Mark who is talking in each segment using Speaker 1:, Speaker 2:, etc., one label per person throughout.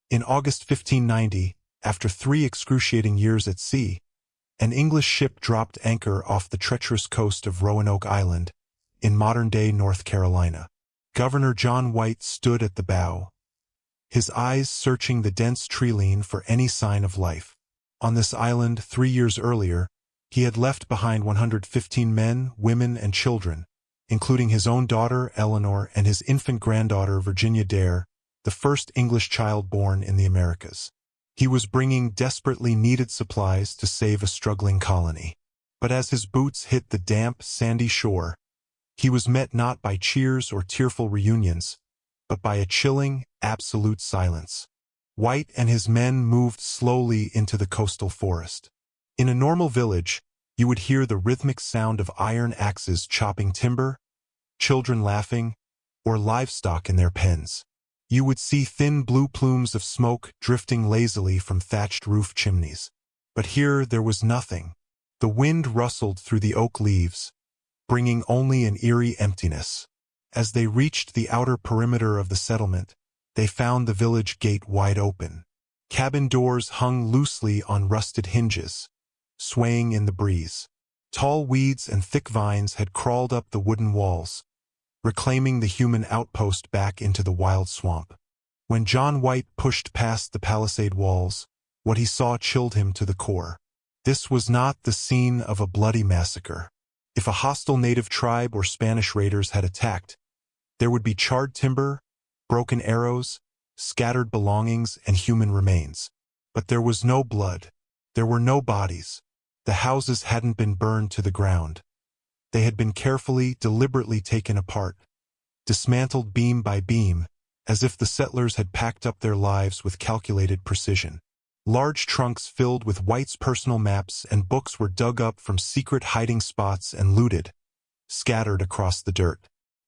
Speaker 1: In August 1590, after 3 excruciating years at sea, an English ship dropped anchor off the treacherous coast of Roanoke Island, in modern-day North Carolina. Governor John White stood at the bow, his eyes searching the dense tree-line for any sign of life. On this island, 3 years earlier, he had left behind 115 men, women, and children, including his own daughter, Eleanor, and his infant granddaughter, Virginia Dare, the first English child born in the Americas. He was bringing desperately needed supplies to save a struggling colony. But as his boots hit the damp, sandy shore, he was met not by cheers or tearful reunions, but by a chilling, absolute silence. White and his men moved slowly into the coastal forest. In a normal village, you would hear the rhythmic sound of iron axes chopping timber, children laughing, or livestock in their pens. You would see thin blue plumes of smoke drifting lazily from thatched roof chimneys. But here there was nothing. The wind rustled through the oak leaves, bringing only an eerie emptiness. As they reached the outer perimeter of the settlement, they found the village gate wide open. Cabin doors hung loosely on rusted hinges, swaying in the breeze. Tall weeds and thick vines had crawled up the wooden walls, reclaiming the human outpost back into the wild swamp. When John White pushed past the palisade walls, what he saw chilled him to the core. This was not the scene of a bloody massacre. If a hostile native tribe or Spanish raiders had attacked, there would be charred timber, broken arrows, scattered belongings, and human remains. But there was no blood. There were no bodies. The houses hadn't been burned to the ground. They had been carefully, deliberately taken apart, dismantled beam by beam, as if the settlers had packed up their lives with calculated precision. Large trunks filled with White's personal maps and books were dug up from secret hiding spots and looted, scattered across the dirt.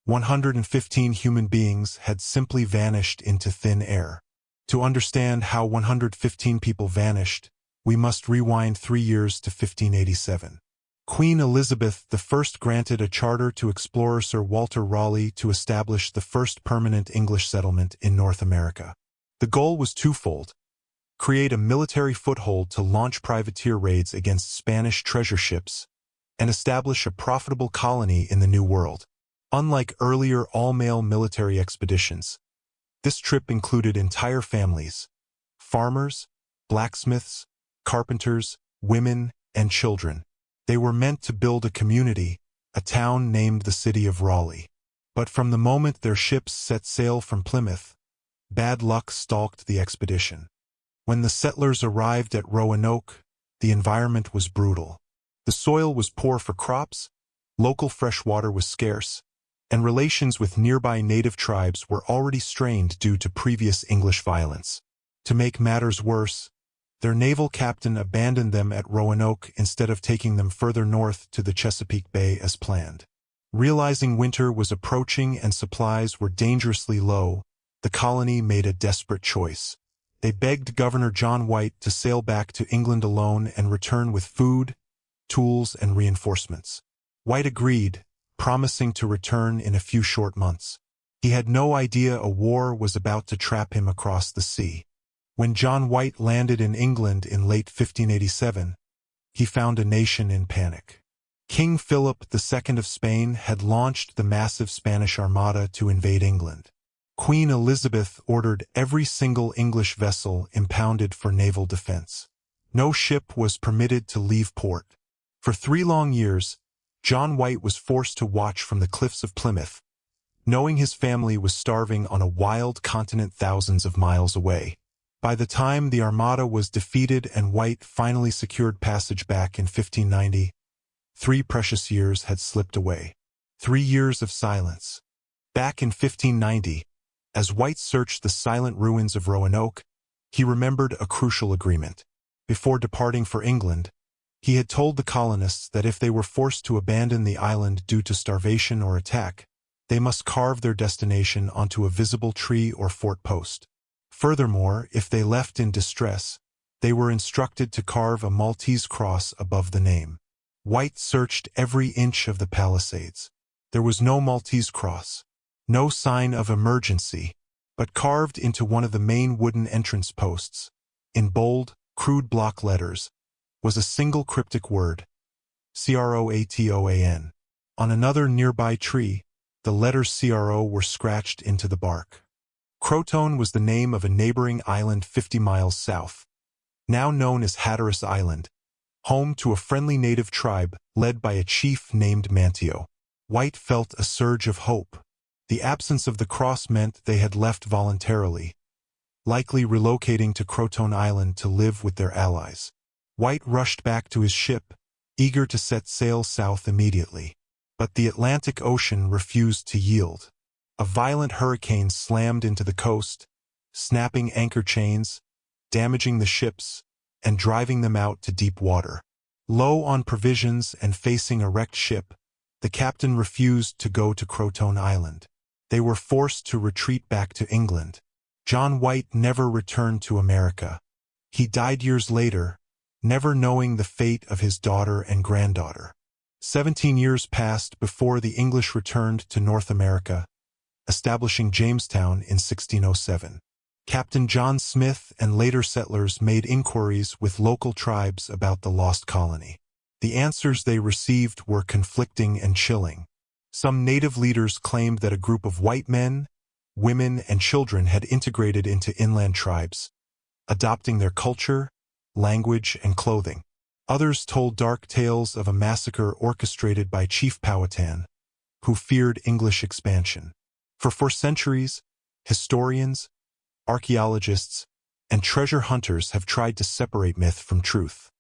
Speaker 1: 115 human beings had simply vanished into thin air. To understand how 115 people vanished, we must rewind 3 years to 1587. Queen Elizabeth I granted a charter to explorer Sir Walter Raleigh to establish the first permanent English settlement in North America. The goal was twofold: create a military foothold to launch privateer raids against Spanish treasure ships, and establish a profitable colony in the New World. Unlike earlier all-male military expeditions, this trip included entire families: farmers, blacksmiths, carpenters, women, and children. They were meant to build a community, a town named the City of Raleigh. But from the moment their ships set sail from Plymouth, bad luck stalked the expedition. When the settlers arrived at Roanoke, the environment was brutal. The soil was poor for crops, local fresh water was scarce, and relations with nearby native tribes were already strained due to previous English violence. To make matters worse, their naval captain abandoned them at Roanoke instead of taking them further north to the Chesapeake Bay as planned. Realizing winter was approaching and supplies were dangerously low, the colony made a desperate choice. They begged Governor John White to sail back to England alone and return with food, tools, and reinforcements. White agreed, promising to return in a few short months. He had no idea a war was about to trap him across the sea. When John White landed in England in late 1587, he found a nation in panic. King Philip II of Spain had launched the massive Spanish Armada to invade England. Queen Elizabeth ordered every single English vessel impounded for naval defense. No ship was permitted to leave port. For 3 long years, John White was forced to watch from the cliffs of Plymouth, knowing his family was starving on a wild continent thousands of miles away. By the time the Armada was defeated and White finally secured passage back in 1590, 3 precious years had slipped away. 3 years of silence. Back in 1590, as White searched the silent ruins of Roanoke, he remembered a crucial agreement. Before departing for England, he had told the colonists that if they were forced to abandon the island due to starvation or attack, they must carve their destination onto a visible tree or fort post. Furthermore, if they left in distress, they were instructed to carve a Maltese cross above the name. White searched every inch of the Palisades. There was no Maltese cross, no sign of emergency, but carved into one of the main wooden entrance posts, in bold, crude block letters, was a single cryptic word, CROATOAN. On another nearby tree, the letters CRO were scratched into the bark. CROATOAN was the name of a neighboring island 50 miles south, now known as Hatteras Island, home to a friendly native tribe led by a chief named Manteo. White felt a surge of hope. The absence of the cross meant they had left voluntarily, likely relocating to CROATOAN Island to live with their allies. White rushed back to his ship, eager to set sail south immediately. But the Atlantic Ocean refused to yield. A violent hurricane slammed into the coast, snapping anchor chains, damaging the ships, and driving them out to deep water. Low on provisions and facing a wrecked ship, the captain refused to go to CROATOAN Island. They were forced to retreat back to England. John White never returned to America. He died years later, never knowing the fate of his daughter and granddaughter. 17 years passed before the English returned to North America, establishing Jamestown in 1607. Captain John Smith and later settlers made inquiries with local tribes about the lost colony. The answers they received were conflicting and chilling. Some native leaders claimed that a group of white men, women, and children had integrated into inland tribes, adopting their culture, language, and clothing. Others told dark tales of a massacre orchestrated by Chief Powhatan, who feared English expansion. For centuries, historians, archaeologists, and treasure hunters have tried to separate myth from truth.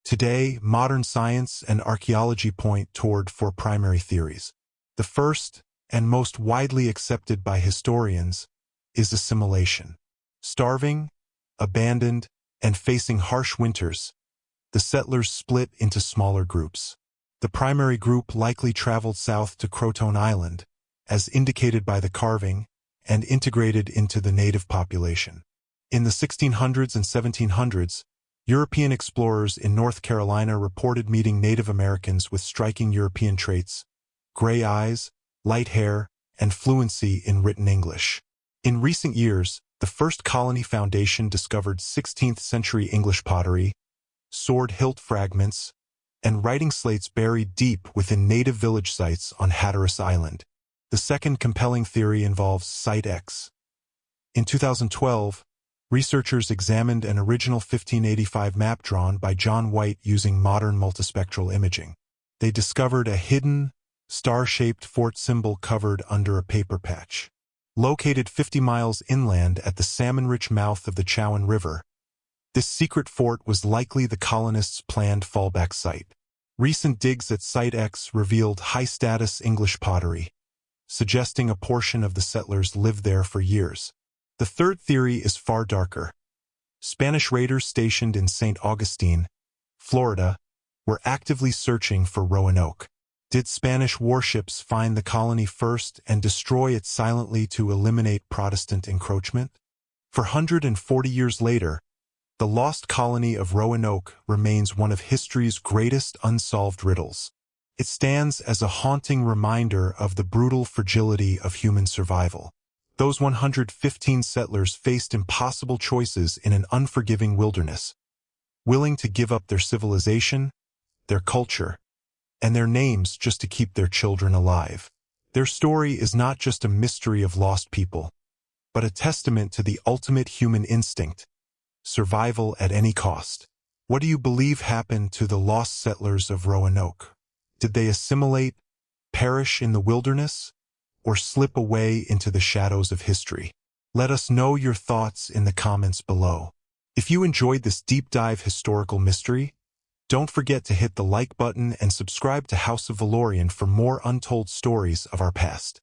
Speaker 1: Today, modern science and archaeology point toward four primary theories. The first, and most widely accepted by historians, is assimilation. Starving, abandoned, and facing harsh winters, the settlers split into smaller groups. The primary group likely traveled south to CROATOAN Island, as indicated by the carving, and integrated into the native population. In the 1600s and 1700s, European explorers in North Carolina reported meeting Native Americans with striking European traits: gray eyes, light hair, and fluency in written English. In recent years, the First Colony Foundation discovered 16th-century English pottery, sword hilt fragments, and writing slates buried deep within native village sites on Hatteras Island. The second compelling theory involves Site X. In 2012, researchers examined an original 1585 map drawn by John White using modern multispectral imaging. They discovered a hidden, star-shaped fort symbol covered under a paper patch. Located 50 miles inland at the salmon-rich mouth of the Chowan River, this secret fort was likely the colonists' planned fallback site. Recent digs at Site X revealed high-status English pottery, suggesting a portion of the settlers lived there for years. The third theory is far darker. Spanish raiders stationed in St. Augustine, Florida, were actively searching for Roanoke. Did Spanish warships find the colony first and destroy it silently to eliminate Protestant encroachment? For 140 years later, the lost colony of Roanoke remains one of history's greatest unsolved riddles. It stands as a haunting reminder of the brutal fragility of human survival. Those 115 settlers faced impossible choices in an unforgiving wilderness, willing to give up their civilization, their culture, and their names just to keep their children alive. Their story is not just a mystery of lost people, but a testament to the ultimate human instinct: survival at any cost. What do you believe happened to the lost settlers of Roanoke? Did they assimilate, perish in the wilderness, or slip away into the shadows of history? Let us know your thoughts in the comments below. If you enjoyed this deep dive historical mystery, don't forget to hit the like button and subscribe to House of Velorian for more untold stories of our past.